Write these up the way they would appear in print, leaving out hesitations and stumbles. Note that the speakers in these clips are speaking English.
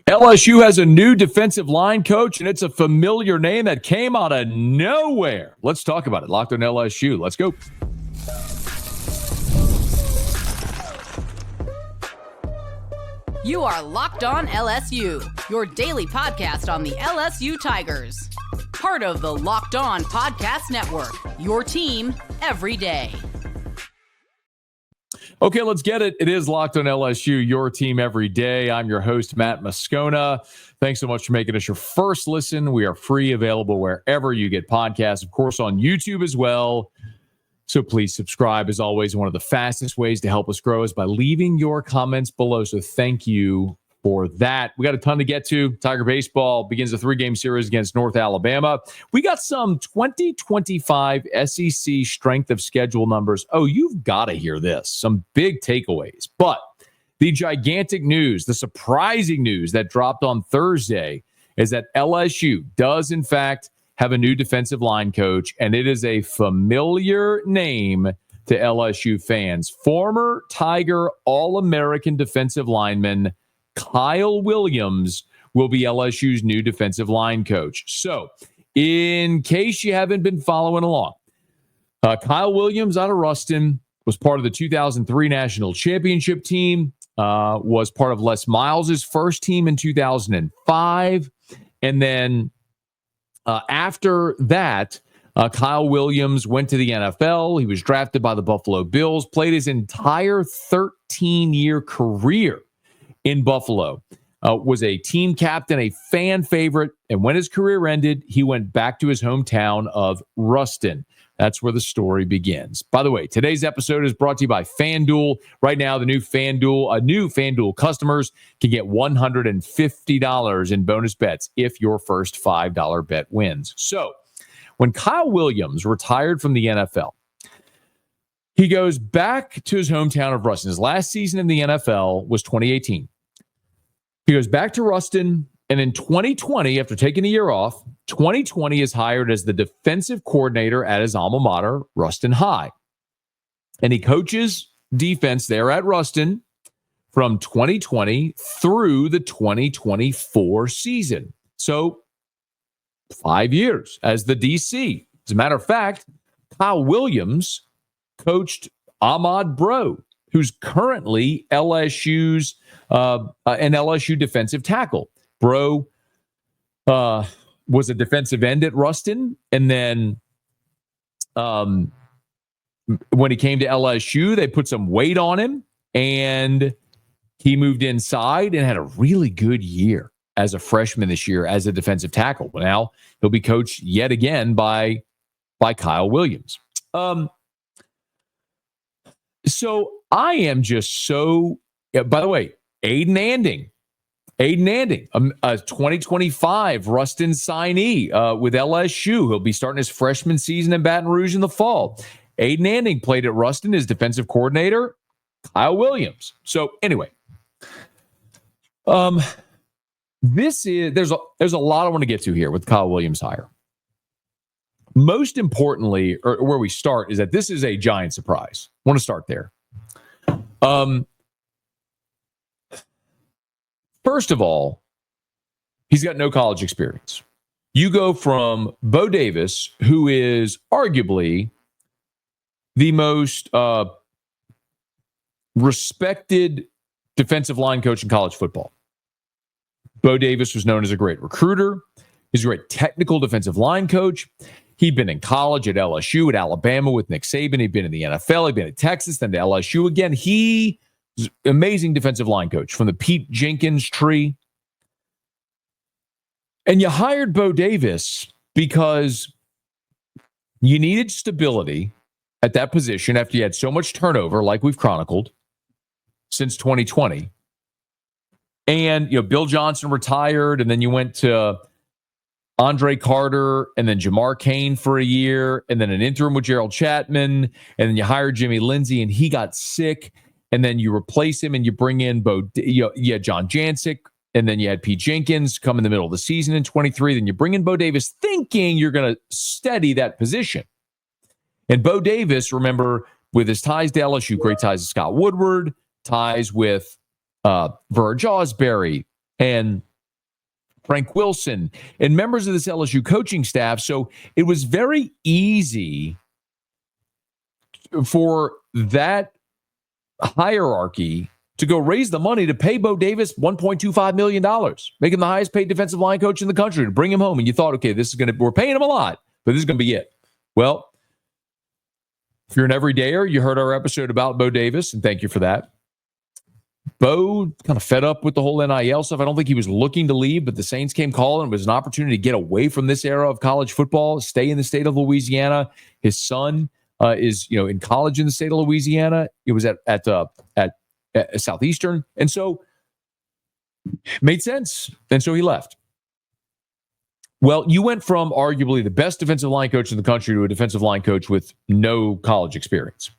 LSU has a new defensive line coach, and it's a familiar name that came out of nowhere. Let's talk about it. Locked on LSU. Let's go. You are Locked On LSU, your daily podcast on the LSU Tigers. Part of the Locked On Podcast Network, your team every day. Okay, let's get it. It is Locked on LSU, your team every day. I'm your host, Matt Moscona. Thanks so much for making us your first listen. We are free, available wherever you get podcasts, of course, on YouTube as well. So please subscribe. As always, one of the fastest ways to help us grow is by leaving your comments below. So thank you for that. We got a ton to get to. Tiger baseball begins a 3-game series against North Alabama. We got some 2025 SEC strength of schedule numbers. Oh, you've got to hear this. Some big takeaways. But the gigantic news, the surprising news that dropped on Thursday is that LSU does, in fact, have a new defensive line coach, and it is a familiar name to LSU fans. Former Tiger All-American defensive lineman Kyle Williams will be LSU's new defensive line coach. So, in case you haven't been following along, Kyle Williams out of Ruston was part of the 2003 National Championship team, was part of Les Miles' first team in 2005, and then after that, Kyle Williams went to the NFL. He was drafted by the Buffalo Bills, played his entire 13-year career in Buffalo, was a team captain, a fan favorite, and when his career ended, he went back to his hometown of Ruston. That's where the story begins. By the way, today's episode is brought to you by FanDuel. Right now, new FanDuel customers can get $150 in bonus bets if your first $5 bet wins. So, when Kyle Williams retired from the NFL, he goes back to his hometown of Ruston. His last season in the NFL was 2018. He goes back to Ruston, and in 2020, after taking a year off, 2020 is hired as the defensive coordinator at his alma mater, Ruston High. And he coaches defense there at Ruston from 2020 through the 2024 season. So 5 years as the DC. As a matter of fact, Kyle Williams coached Ahmad Bro, who's currently LSU's an LSU defensive tackle. Bro was a defensive end at Ruston, and then when he came to LSU, they put some weight on him, and he moved inside and had a really good year as a freshman this year as a defensive tackle. Well, now he'll be coached yet again by Kyle Williams. So I am just so, by the way, Aiden Anding, a 2025 Ruston signee with LSU. He'll be starting his freshman season in Baton Rouge in the fall. Aiden Anding played at Ruston as defensive coordinator, Kyle Williams. So anyway, there's a lot I want to get to here with Kyle Williams' hire. Most importantly, or where we start, is that this is a giant surprise. I want to start there. First of all, he's got no college experience. You go from Bo Davis, who is arguably the most respected defensive line coach in college football. Bo Davis was known as a great recruiter. He's a great technical defensive line coach. He'd been in college at LSU, at Alabama with Nick Saban. He'd been in the NFL. He'd been at Texas, then to LSU again. He was an amazing defensive line coach from the Pete Jenkins tree. And you hired Bo Davis because you needed stability at that position after you had so much turnover, like we've chronicled, since 2020. And, Bill Johnson retired, and then you went to Andre Carter, and then Jamar Cain for a year, and then an interim with Gerald Chapman, and then you hired Jimmy Lindsey, and he got sick, and then you replace him, and you bring in you had John Jancic, and then you had Pete Jenkins come in the middle of the season in 23, then you bring in Bo Davis thinking you're going to steady that position. And Bo Davis, remember, with his ties to LSU, great ties to Scott Woodward, ties with Verge Osbury, and Frank Wilson, and members of this LSU coaching staff. So it was very easy for that hierarchy to go raise the money to pay Bo Davis $1.25 million, make him the highest paid defensive line coach in the country, to bring him home. And you thought, okay, we're paying him a lot, but this is going to be it. Well, if you're an everydayer, you heard our episode about Bo Davis, and thank you for that. Bo kind of fed up with the whole NIL stuff. I don't think he was looking to leave, but the Saints came calling. It was an opportunity to get away from this era of college football, stay in the state of Louisiana. His son is, in college in the state of Louisiana. It was at Southeastern, and so it made sense. And so he left. Well, you went from arguably the best defensive line coach in the country to a defensive line coach with no college experience.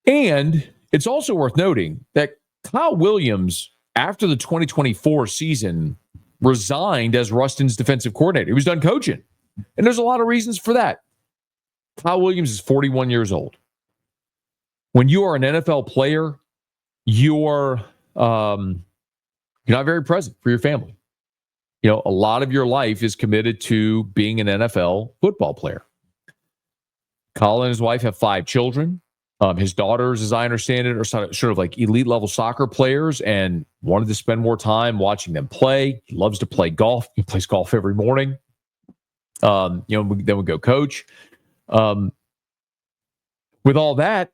And it's also worth noting that Kyle Williams, after the 2024 season, resigned as Ruston's defensive coordinator. He was done coaching. And there's a lot of reasons for that. Kyle Williams is 41 years old. When you are an NFL player, you're not very present for your family. A lot of your life is committed to being an NFL football player. Kyle and his wife have 5 children. His daughters, as I understand it, are sort of like elite level soccer players and wanted to spend more time watching them play. He loves to play golf. He plays golf every morning. Then we go coach. With all that,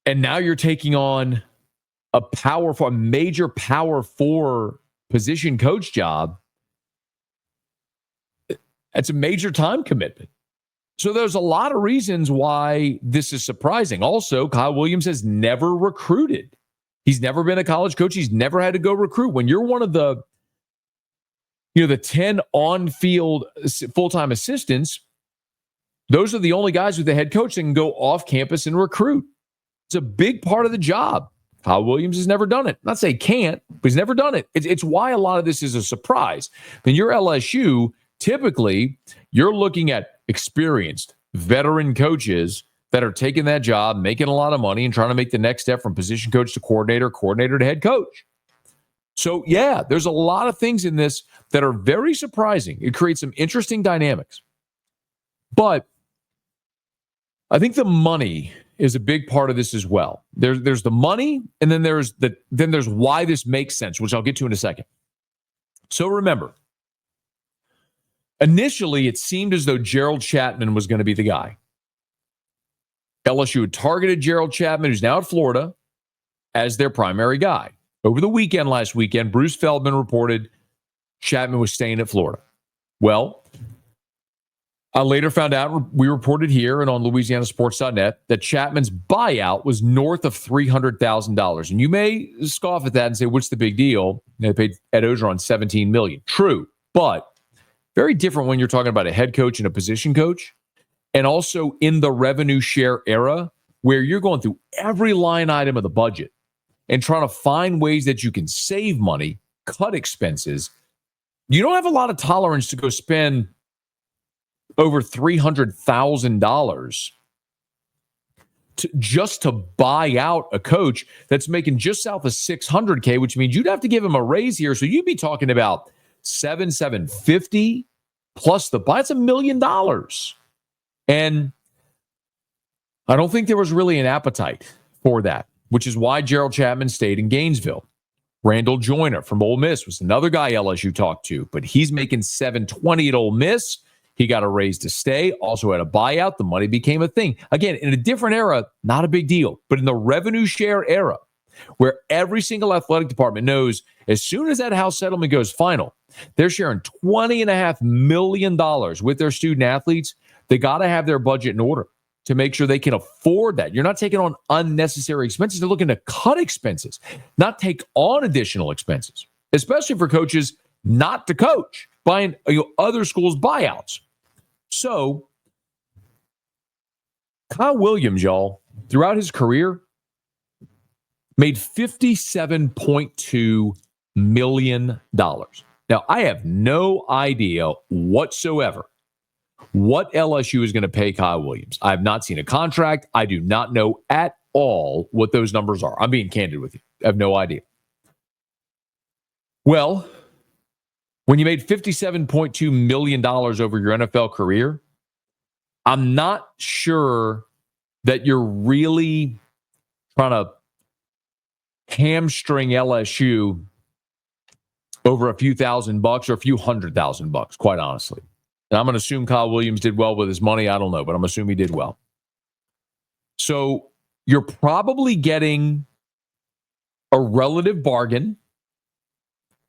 and now you're taking on a major power 4 position coach job. It's a major time commitment. So there's a lot of reasons why this is surprising. Also, Kyle Williams has never recruited. He's never been a college coach. He's never had to go recruit. When you're one of the 10 on-field full-time assistants, those are the only guys with the head coach that can go off campus and recruit. It's a big part of the job. Kyle Williams has never done it. Not say he can't, but he's never done it. It's why a lot of this is a surprise. When you're LSU, typically you're looking at experienced veteran coaches that are taking that job, making a lot of money, and trying to make the next step from position coach to coordinator, coordinator to head coach. So, yeah, there's a lot of things in this that are very surprising. It creates some interesting dynamics. But I think the money is a big part of this as well. There's the money, and then there's why this makes sense, which I'll get to in a second. So remember, initially, it seemed as though Gerald Chapman was going to be the guy. LSU had targeted Gerald Chapman, who's now at Florida, as their primary guy. Over the last weekend, Bruce Feldman reported Chapman was staying at Florida. Well, I later found out, we reported here and on LouisianaSports.net, that Chapman's buyout was north of $300,000. And you may scoff at that and say, what's the big deal? They paid Ed Ogeron $17 million. True, but very different when you're talking about a head coach and a position coach, and also in the revenue share era where you're going through every line item of the budget and trying to find ways that you can save money, cut expenses. You don't have a lot of tolerance to go spend over $300,000 just to buy out a coach that's making just south of $600K, which means you'd have to give him a raise here. So you'd be talking about $750 plus the buy. It's $1 million. And I don't think there was really an appetite for that, which is why Gerald Chapman stayed in Gainesville. Randall Joyner from Ole Miss was another guy LSU talked to, but he's making $720 at Ole Miss. He got a raise to stay, also had a buyout. The money became a thing. Again, in a different era, not a big deal. But in the revenue share era, where every single athletic department knows as soon as that house settlement goes final, they're sharing $20.5 million with their student athletes. They got to have their budget in order to make sure they can afford that. You're not taking on unnecessary expenses. They're looking to cut expenses, not take on additional expenses, especially for coaches not to coach, buying other schools' buyouts. So Kyle Williams, y'all, throughout his career, made $57.2 million. Now, I have no idea whatsoever what LSU is going to pay Kyle Williams. I have not seen a contract. I do not know at all what those numbers are. I'm being candid with you. I have no idea. Well, when you made $57.2 million over your NFL career, I'm not sure that you're really trying to hamstring LSU over a few $1,000 or a few $100,000, quite honestly. And I'm going to assume Kyle Williams did well with his money. I don't know, but I'm assuming he did well. So you're probably getting a relative bargain.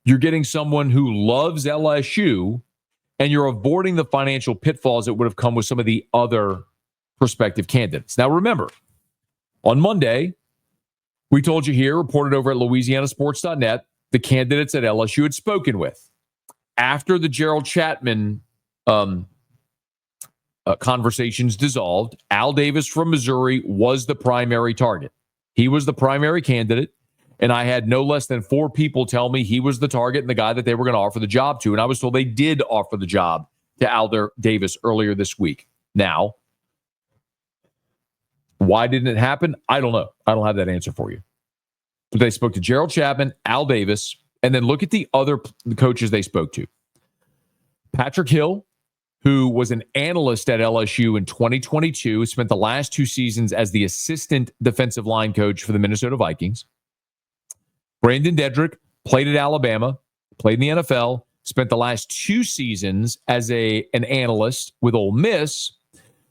You're getting someone who loves LSU, and you're avoiding the financial pitfalls that would have come with some of the other prospective candidates. Now, remember, on Monday, we told you here, reported over at LouisianaSports.net, the candidates that LSU had spoken with. After the Gerald Chapman conversations dissolved, Al Davis from Missouri was the primary target. He was the primary candidate, and I had no less than 4 people tell me he was the target and the guy that they were going to offer the job to, and I was told they did offer the job to Al Davis earlier this week. Now, why didn't it happen? I don't know. I don't have that answer for you. But they spoke to Gerald Chapman, Al Davis, and then look at the other coaches they spoke to. Patrick Hill, who was an analyst at LSU in 2022, spent the last 2 seasons as the assistant defensive line coach for the Minnesota Vikings. Brandon Dedrick played at Alabama, played in the NFL, spent the last 2 seasons as an analyst with Ole Miss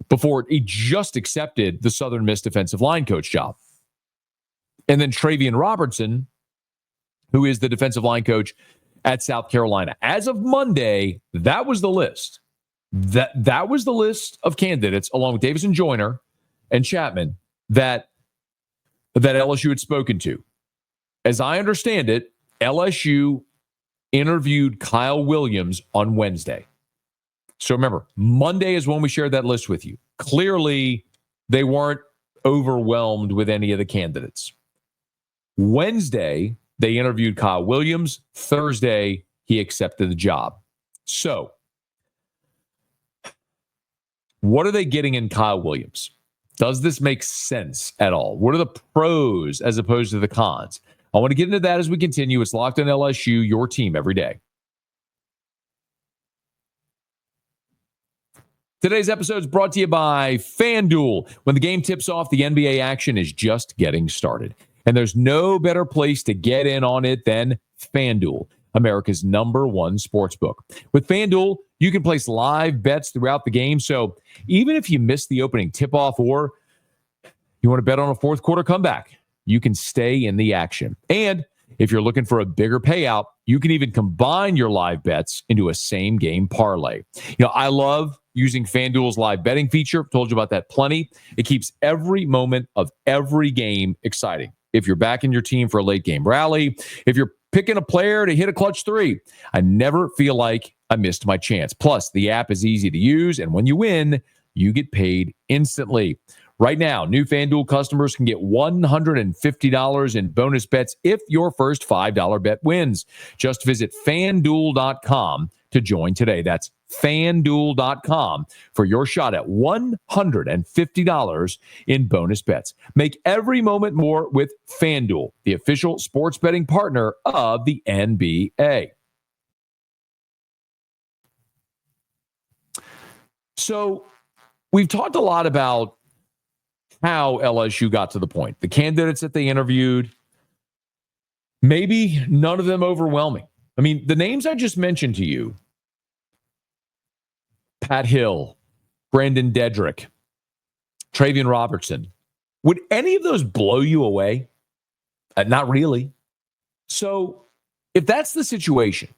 before he just accepted the Southern Miss defensive line coach job. And then Travian Robertson, who is the defensive line coach at South Carolina. As of Monday, that was the list. That was the list of candidates, along with Davis and Joyner and Chapman, that LSU had spoken to. As I understand it, LSU interviewed Kyle Williams on Wednesday. So remember, Monday is when we shared that list with you. Clearly, they weren't overwhelmed with any of the candidates. Wednesday, they interviewed Kyle Williams. Thursday, he accepted the job. So, what are they getting in Kyle Williams? Does this make sense at all? What are the pros as opposed to the cons? I want to get into that as we continue. It's Locked on LSU, your team every day. Today's episode is brought to you by FanDuel. When the game tips off, the NBA action is just getting started. And there's no better place to get in on it than FanDuel, America's #1 sportsbook. With FanDuel, you can place live bets throughout the game. So even if you miss the opening tip-off or you want to bet on a fourth quarter comeback, you can stay in the action. And if you're looking for a bigger payout, you can even combine your live bets into a same-game parlay. You know, I love using FanDuel's live betting feature. Told you about that plenty. It keeps every moment of every game exciting. If you're backing your team for a late-game rally, if you're picking a player to hit a clutch 3, I never feel like I missed my chance. Plus, the app is easy to use, and when you win, you get paid instantly. Right now, new FanDuel customers can get $150 in bonus bets if your first $5 bet wins. Just visit FanDuel.com to join today. That's FanDuel.com for your shot at $150 in bonus bets. Make every moment more with FanDuel, the official sports betting partner of the NBA. So we've talked a lot about how LSU got to the point. The candidates that they interviewed, maybe none of them overwhelming. I mean, the names I just mentioned to you, Pat Hill, Brandon Dedrick, Travian Robertson, would any of those blow you away? Not really. So if that's the situation,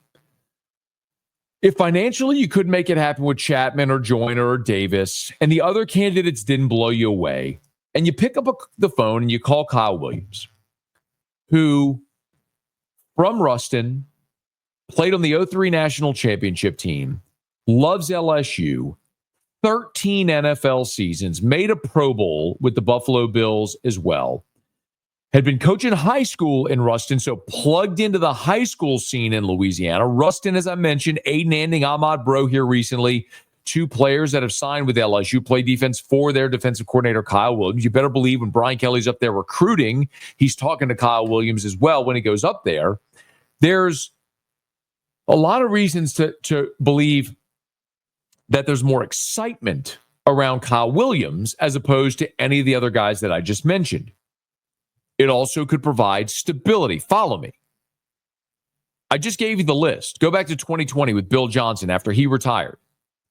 if financially you couldn't make it happen with Chapman or Joyner or Davis, and the other candidates didn't blow you away, and you pick up the phone and you call Kyle Williams, who from Ruston, played on the 2003 national championship team, loves LSU, 13 NFL seasons, made a Pro Bowl with the Buffalo Bills as well, had been coaching high school in Ruston, so plugged into the high school scene in Louisiana. Ruston, as I mentioned, Aiden Anding, Ahmad Bro here recently, 2 players that have signed with LSU, play defense for their defensive coordinator, Kyle Williams. You better believe when Brian Kelly's up there recruiting, he's talking to Kyle Williams as well when he goes up there. There's a lot of reasons to believe that there's more excitement around Kyle Williams as opposed to any of the other guys that I just mentioned. It also could provide stability. Follow me. I just gave you the list. Go back to 2020 with Bill Johnson after he retired.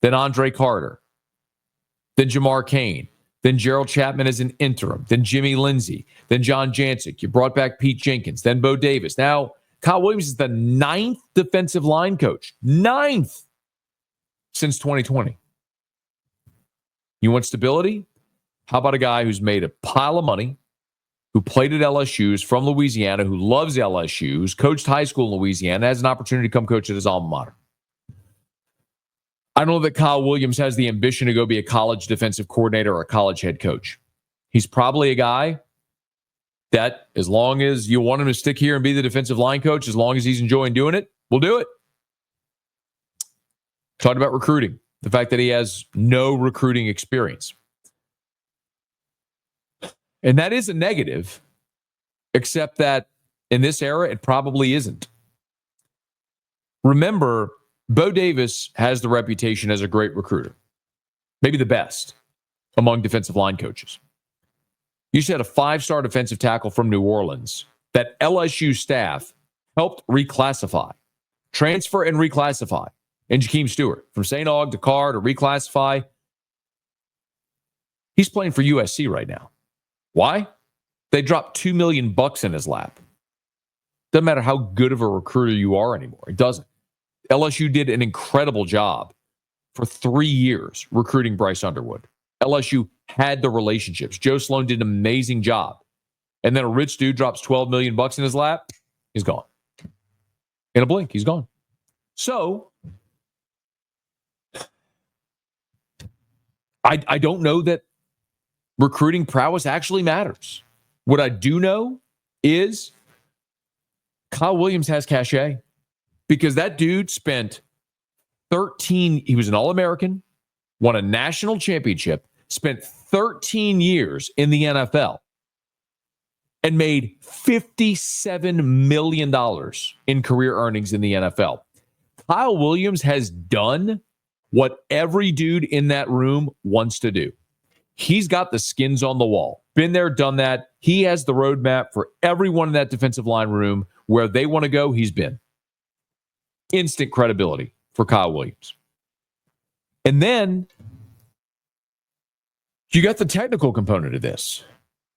Then Andre Carter. Then Jamar Cain. Then Gerald Chapman as an interim. Then Jimmy Lindsey. Then John Jancic. You brought back Pete Jenkins. Then Bo Davis. Now, Kyle Williams is the 9th defensive line coach. 9th since 2020. You want stability? How about a guy who's made a pile of money, who played at LSU, who's from Louisiana, who loves LSU, who's coached high school in Louisiana, has an opportunity to come coach at his alma mater? I don't know that Kyle Williams has the ambition to go be a college defensive coordinator or a college head coach. He's probably a guy that, as long as you want him to stick here and be the defensive line coach, as long as he's enjoying doing it, we'll do it. Talked about recruiting, the fact that he has no recruiting experience. And that is a negative, except that in this era, it probably isn't. Remember, Bo Davis has the reputation as a great recruiter, maybe the best among defensive line coaches. You just had a 5-star defensive tackle from New Orleans that LSU staff helped reclassify, transfer and reclassify, and Jakeem Stewart from St. Aug to Carr to reclassify. He's playing for USC right now. Why? They dropped $2 million in his lap. Doesn't matter how good of a recruiter you are anymore. It doesn't. LSU did an incredible job for 3 years recruiting Bryce Underwood. LSU had the relationships. Joe Sloan did an amazing job. And then a rich dude drops $12 million in his lap. He's gone. In a blink, he's gone. So, I don't know that recruiting prowess actually matters. What I do know is Kyle Williams has cachet because that dude spent he was an All-American, won a national championship, spent 13 years in the NFL, and made $57 million in career earnings in the NFL. Kyle Williams has done what every dude in that room wants to do. He's got the skins on the wall. Been there, done that. He has the roadmap for everyone in that defensive line room. Where they want to go, he's been. Instant credibility for Kyle Williams. And then you got the technical component of this.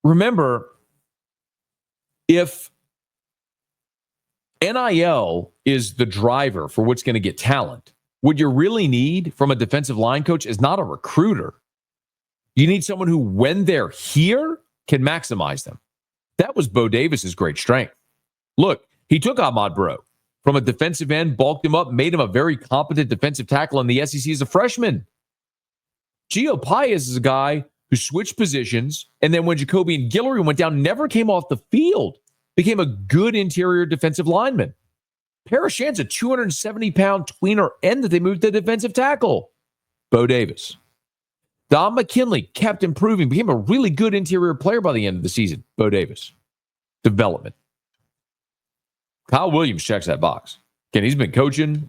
Remember, if NIL is the driver for what's going to get talent, what you really need from a defensive line coach is not a recruiter. You need someone who, when they're here, can maximize them. That was Bo Davis's great strength. Look, he took Ahmad Bro from a defensive end, bulked him up, made him a very competent defensive tackle in the SEC as a freshman. Gio Pius is a guy who switched positions, and then when Jacoby and Guillory went down, never came off the field, became a good interior defensive lineman. Parashant's a 270-pound tweener end that they moved to defensive tackle. Bo Davis. Don McKinley kept improving, became a really good interior player by the end of the season. Bo Davis. Development. Kyle Williams checks that box. Again, he's been coaching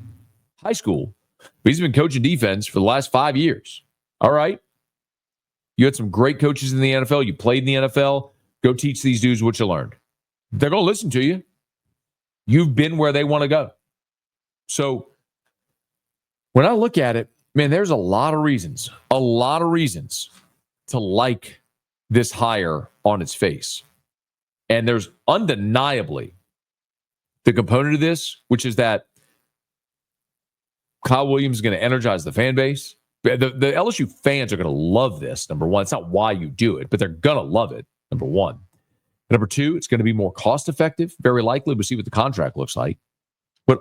high school, but he's been coaching defense for the last 5 years. All right. You had some great coaches in the NFL. You played in the NFL. Go teach these dudes what you learned. They're going to listen to you. You've been where they want to go. So when I look at it, man, there's a lot of reasons to like this hire on its face. And there's undeniably the component of this, which is that Kyle Williams is going to energize the fan base. The LSU fans are going to love this, number one. It's not why you do it, but they're going to love it, number one. Number two, it's going to be more cost effective. Very likely. We'll see what the contract looks like. But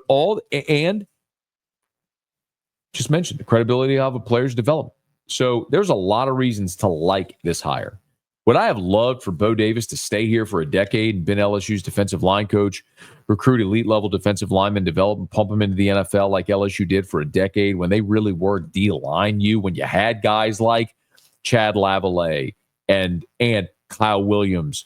just mentioned the credibility of a player's development. So there's a lot of reasons to like this hire. Would I have loved for Bo Davis to stay here for a decade and been LSU's defensive line coach, recruit elite level defensive linemen, develop and pump them into the NFL like LSU did for a decade when they really were D-line you, when you had guys like Chad Lavallee and Kyle Williams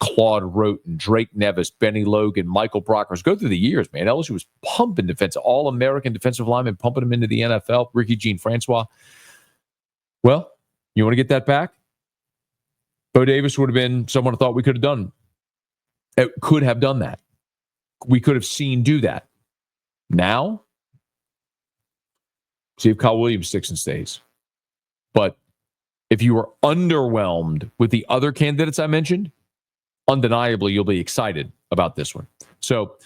Claude Roten, Drake Nevis, Benny Logan, Michael Brockers. Go through the years, man. LSU was pumping defense, all-American defensive linemen, pumping them into the NFL. Ricky Jean-Francois. Well, you want to get that back? Bo Davis would have been someone who thought we could have done that. We could have seen do that. Now, see if Kyle Williams sticks and stays. But if you were underwhelmed with the other candidates I mentioned, undeniably, you'll be excited about this one. So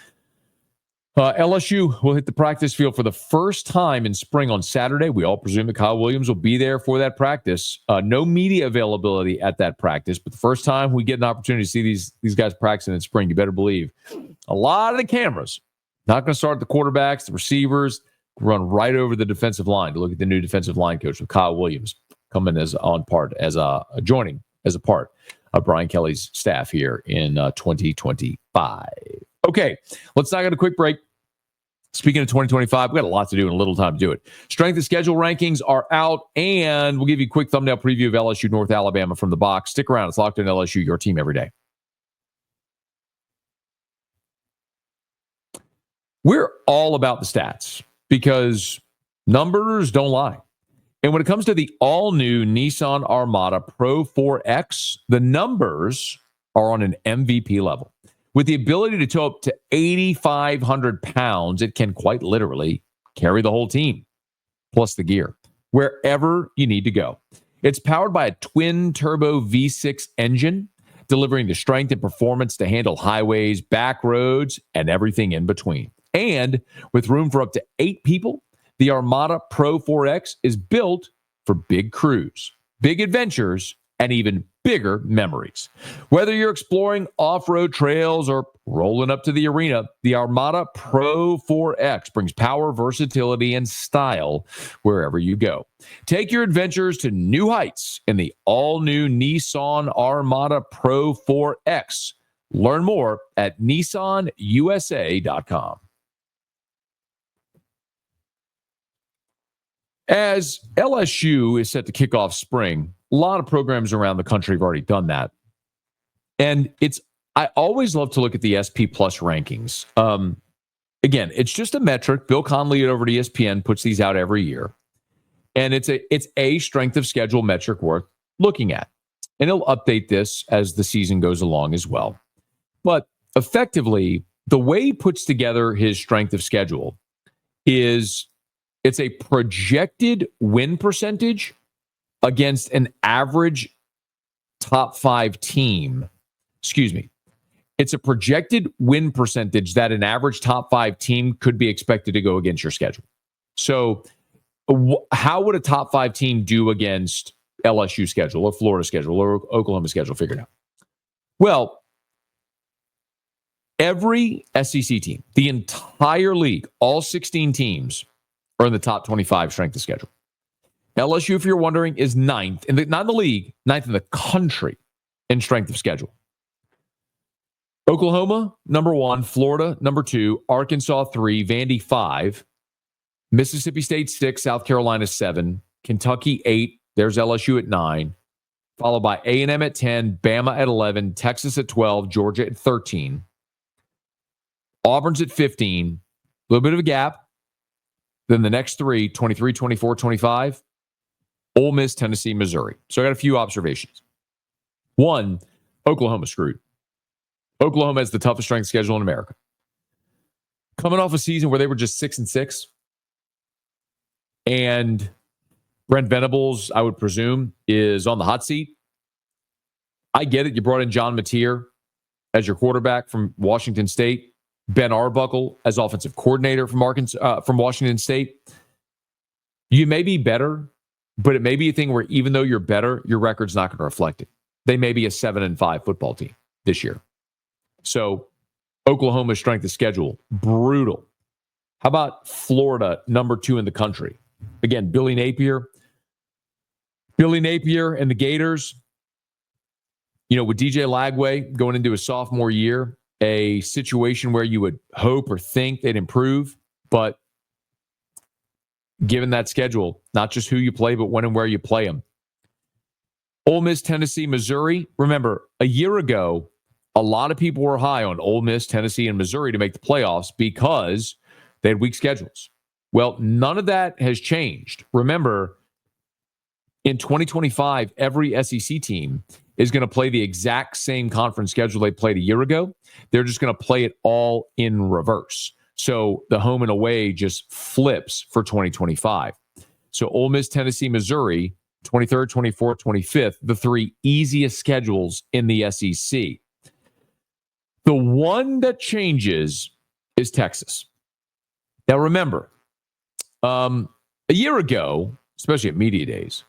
LSU will hit the practice field for the first time in spring on Saturday. We all presume that Kyle Williams will be there for that practice. No media availability at that practice, but the first time we get an opportunity to see these guys practicing in spring, you better believe a lot of the cameras not going to start at the quarterbacks, the receivers, run right over the defensive line to look at the new defensive line coach with Kyle Williams coming joining as a part of Brian Kelly's staff here in 2025. Okay, let's now get a quick break. Speaking of 2025, we got a lot to do and a little time to do it. Strength of schedule rankings are out, and we'll give you a quick thumbnail preview of LSU North Alabama from the box. Stick around. It's Locked On LSU, your team every day. We're all about the stats because numbers don't lie. And when it comes to the all-new Nissan Armada Pro 4X, the numbers are on an MVP level. With the ability to tow up to 8,500 pounds, it can quite literally carry the whole team, plus the gear, wherever you need to go. It's powered by a twin-turbo V6 engine, delivering the strength and performance to handle highways, back roads, and everything in between. And with room for up to 8 people, the Armada Pro 4X is built for big crews, big adventures, and even bigger memories. Whether you're exploring off-road trails or rolling up to the arena, the Armada Pro 4X brings power, versatility, and style wherever you go. Take your adventures to new heights in the all-new Nissan Armada Pro 4X. Learn more at nissanusa.com. As LSU is set to kick off spring, a lot of programs around the country have already done that. And I always love to look at the SP Plus rankings. Again, it's just a metric. Bill Conley over at ESPN puts these out every year. And it's a strength of schedule metric worth looking at. And he'll update this as the season goes along as well. But effectively, the way he puts together his strength of schedule is it's a projected win percentage against an average top 5 team. Excuse me. It's a projected win percentage that an average top 5 team could be expected to go against your schedule. So how would a top 5 team do against LSU schedule or Florida schedule or Oklahoma schedule? Figured out. Well, every SEC team, the entire league, all 16 teams are in the top 25 strength of schedule. LSU, if you're wondering, is ninth, not in the league, ninth in the country in strength of schedule. Oklahoma, number 1. Florida, number 2. Arkansas, 3. Vandy, 5. Mississippi State, 6. South Carolina, 7. Kentucky, 8. There's LSU at 9. Followed by A&M at 10. Bama at 11. Texas at 12. Georgia at 13. Auburn's at 15. A little bit of a gap. Then the next 3, 23, 24, 25. Ole Miss, Tennessee, Missouri. So I got a few observations. 1, Oklahoma screwed. Oklahoma has the toughest strength schedule in America. Coming off a season where they were just 6-6. And Brent Venables, I would presume, is on the hot seat. I get it. You brought in John Mateer as your quarterback from Washington State. Ben Arbuckle as offensive coordinator from Washington State. You may be better, but it may be a thing where even though you're better, your record's not going to reflect it. They may be a 7-5 football team this year. So Oklahoma's strength of schedule, brutal. How about Florida, number 2 in the country? Again, Billy Napier and the Gators, with DJ Lagway going into his sophomore year, a situation where you would hope or think they'd improve, but given that schedule, not just who you play, but when and where you play them. Ole Miss, Tennessee, Missouri. Remember, a year ago, a lot of people were high on Ole Miss, Tennessee, and Missouri to make the playoffs because they had weak schedules. Well, none of that has changed. Remember, in 2025, every SEC team is going to play the exact same conference schedule they played a year ago. They're just going to play it all in reverse. So the home and away just flips for 2025. So Ole Miss, Tennessee, Missouri, 23rd, 24th, 25th, the three easiest schedules in the SEC. The one that changes is Texas. Now, remember, a year ago, especially at media days,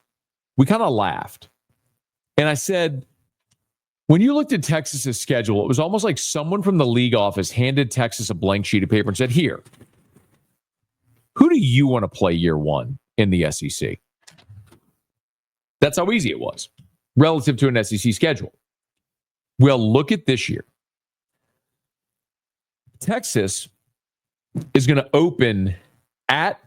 we kind of laughed. And I said, when you looked at Texas's schedule, it was almost like someone from the league office handed Texas a blank sheet of paper and said, here, who do you want to play year one in the SEC? That's how easy it was relative to an SEC schedule. Well, look at this year. Texas is going to open at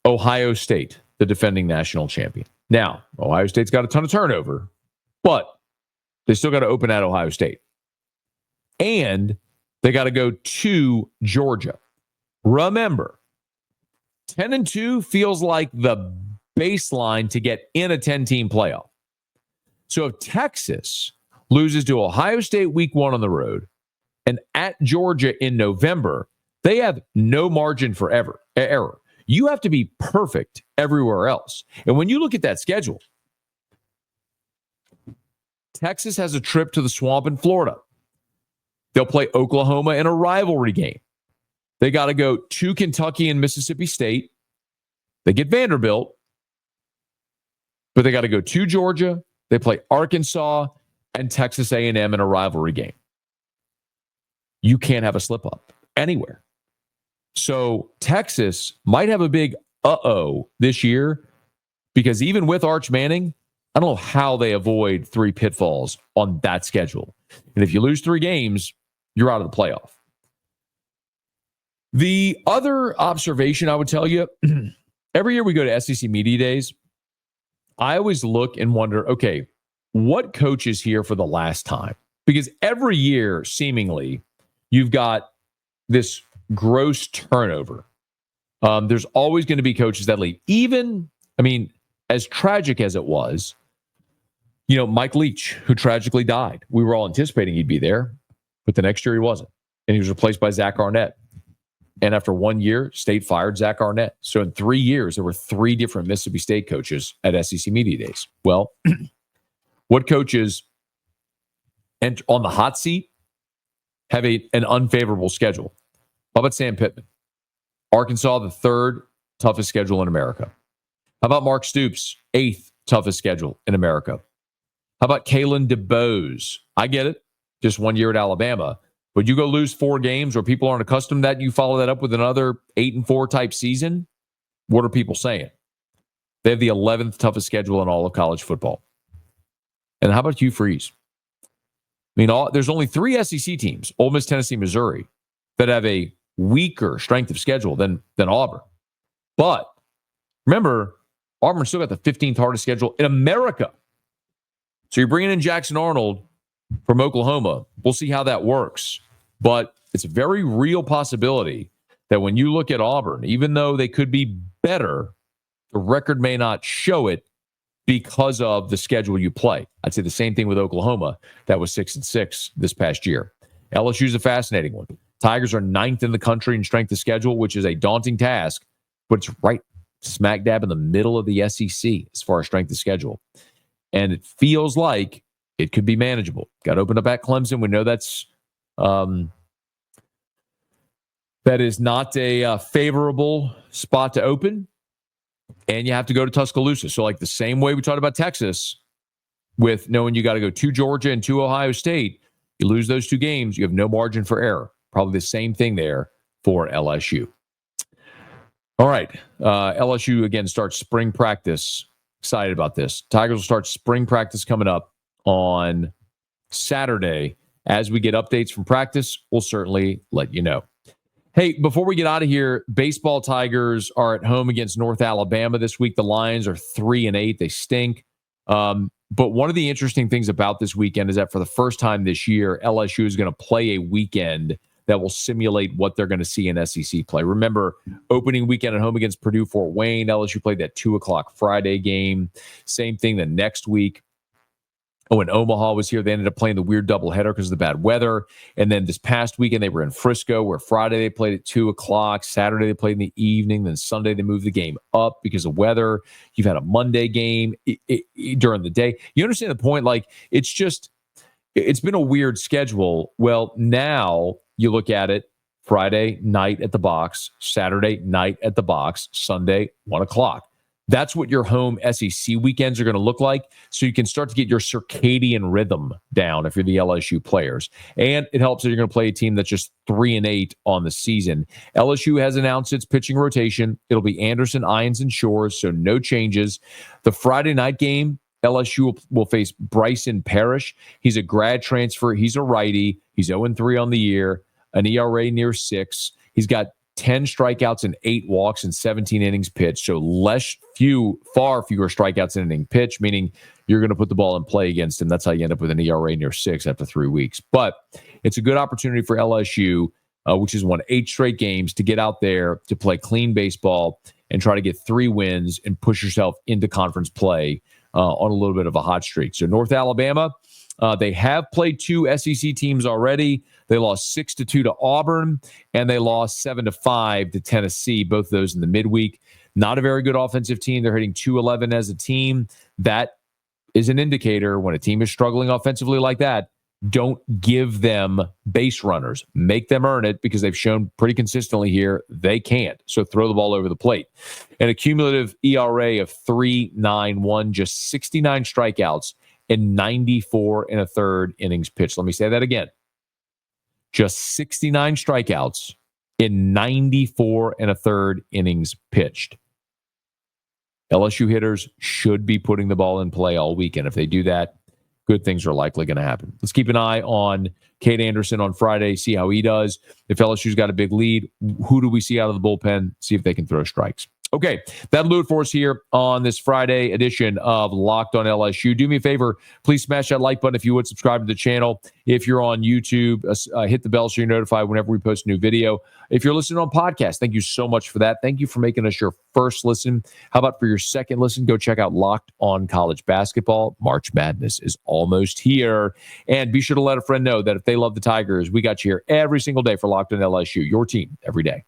Ohio State, the defending national champion. Now, Ohio State's got a ton of turnover, but they still got to open at Ohio State. And they got to go to Georgia. Remember, 10-2 feels like the baseline to get in a 10-team playoff. So if Texas loses to Ohio State week one on the road and at Georgia in November, they have no margin for error. You have to be perfect everywhere else. And when you look at that schedule, Texas has a trip to the Swamp in Florida. They'll play Oklahoma in a rivalry game. They got to go to Kentucky and Mississippi State. They get Vanderbilt, but they got to go to Georgia. They play Arkansas and Texas A&M in a rivalry game. You can't have a slip up anywhere. So Texas might have a big uh-oh this year because even with Arch Manning, I don't know how they avoid three pitfalls on that schedule. And if you lose 3 games, you're out of the playoff. The other observation I would tell you, every year we go to SEC Media Days, I always look and wonder, okay, what coach is here for the last time? Because every year, seemingly, you've got this gross turnover. There's always going to be coaches that leave. Even, as tragic as it was, Mike Leach, who tragically died. We were all anticipating he'd be there, but the next year he wasn't. And he was replaced by Zach Arnett. And after 1 year, State fired Zach Arnett. So in 3 years, there were 3 different Mississippi State coaches at SEC Media Days. Well, what coaches on the hot seat have an unfavorable schedule? How about Sam Pittman? Arkansas, the 3rd toughest schedule in America. How about Mark Stoops? 8th toughest schedule in America. How about Kalen DeBose? I get it. Just 1 year at Alabama. But you go lose 4 games where people aren't accustomed to that, you follow that up with another 8-4 type season. What are people saying? They have the 11th toughest schedule in all of college football. And how about Hugh Freeze? There's only 3 SEC teams, Ole Miss, Tennessee, Missouri, that have a weaker strength of schedule than Auburn. But remember, Auburn still got the 15th hardest schedule in America. So you're bringing in Jackson Arnold from Oklahoma. We'll see how that works. But it's a very real possibility that when you look at Auburn, even though they could be better, the record may not show it because of the schedule you play. I'd say the same thing with Oklahoma. That was 6-6 this past year. LSU is a fascinating one. Tigers are 9th in the country in strength of schedule, which is a daunting task, but it's right smack dab in the middle of the SEC as far as strength of schedule. And it feels like it could be manageable. Got to open up at Clemson. We know that is not a favorable spot to open. And you have to go to Tuscaloosa. So like the same way we talked about Texas with knowing you got to go to Georgia and to Ohio State, you lose those 2 games, you have no margin for error. Probably the same thing there for LSU. All right. LSU, again, starts spring practice. Excited about this. Tigers will start spring practice coming up on Saturday. As we get updates from practice, we'll certainly let you know. Hey, before we get out of here, baseball Tigers are at home against North Alabama this week. The Lions are 3-8. They stink. But one of the interesting things about this weekend is that for the first time this year, LSU is going to play a weekend that will simulate what they're going to see in SEC play. Remember, opening weekend at home against Purdue Fort Wayne, LSU played that 2:00 Friday game. Same thing the next week. When Omaha was here, they ended up playing the weird doubleheader because of the bad weather. And then this past weekend, they were in Frisco, where Friday they played at 2:00, Saturday they played in the evening, then Sunday they moved the game up because of weather. You've had a Monday game during the day. You understand the point? Like, it's been a weird schedule. Well, now you look at it, Friday night at the box, Saturday night at the box, Sunday, 1:00. That's what your home SEC weekends are going to look like, so you can start to get your circadian rhythm down if you're the LSU players. And it helps that you're going to play a team that's just 3-8 on the season. LSU has announced its pitching rotation. It'll be Anderson, Irons, and Shores, so no changes. The Friday night game, LSU will face Bryson Parrish. He's a grad transfer. He's a righty. He's 0-3 on the year, an ERA near 6. He's got 10 strikeouts and 8 walks in 17 innings pitched. So far fewer strikeouts in an inning pitch, meaning you're going to put the ball in play against him. That's how you end up with an ERA near 6 after 3 weeks. But it's a good opportunity for LSU, which has won 8 straight games, to get out there to play clean baseball and try to get 3 wins and push yourself into conference play on a little bit of a hot streak. So North Alabama, they have played 2 SEC teams already. They lost 6-2 to Auburn, and they lost 7-5 to Tennessee, both of those in the midweek. Not a very good offensive team. They're hitting .211 as a team. That is an indicator when a team is struggling offensively like that. Don't give them base runners. Make them earn it, because they've shown pretty consistently here they can't. So throw the ball over the plate. And a cumulative ERA of 3.91, just 69 strikeouts in 94 1/3 innings pitched. Let me say that again. Just 69 strikeouts in 94 1/3 innings pitched. LSU hitters should be putting the ball in play all weekend. If they do that, good things are likely going to happen. Let's keep an eye on Cade Anderson on Friday, see how he does. If LSU's got a big lead, who do we see out of the bullpen? See if they can throw strikes. Okay, that'll do it for us here on this Friday edition of Locked on LSU. Do me a favor, please smash that like button if you would. Subscribe to the channel. If you're on YouTube, hit the bell so you're notified whenever we post a new video. If you're listening on podcast, thank you so much for that. Thank you for making us your first listen. How about for your second listen? Go check out Locked on College Basketball. March Madness is almost here. And be sure to let a friend know that if they love the Tigers, we got you here every single day for Locked on LSU, your team every day.